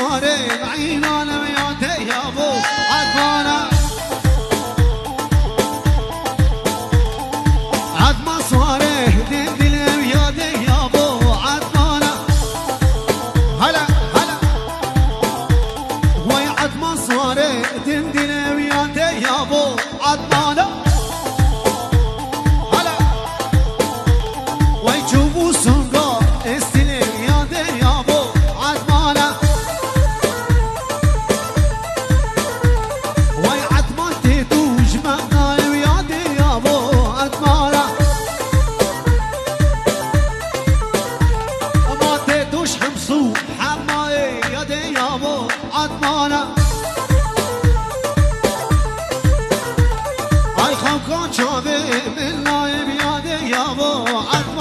صاري بعين انا وياته يا ابو عدمانه عدمان صاري دندل وياته يا ابو عدمانه هلا هلا ويا عدمان صاري دندل وياته يا ابو عدمانه هلا ويشوفوا سنقا استلم وياته يا ابو عدمانه وي عدمان تيتوج مغناي وياته يا ابو عدمانه ما تيتوش حمصو حماي ياته يا ابو عدمانه هاي خمكان شافي من نايب ياته يا ابو عدمانه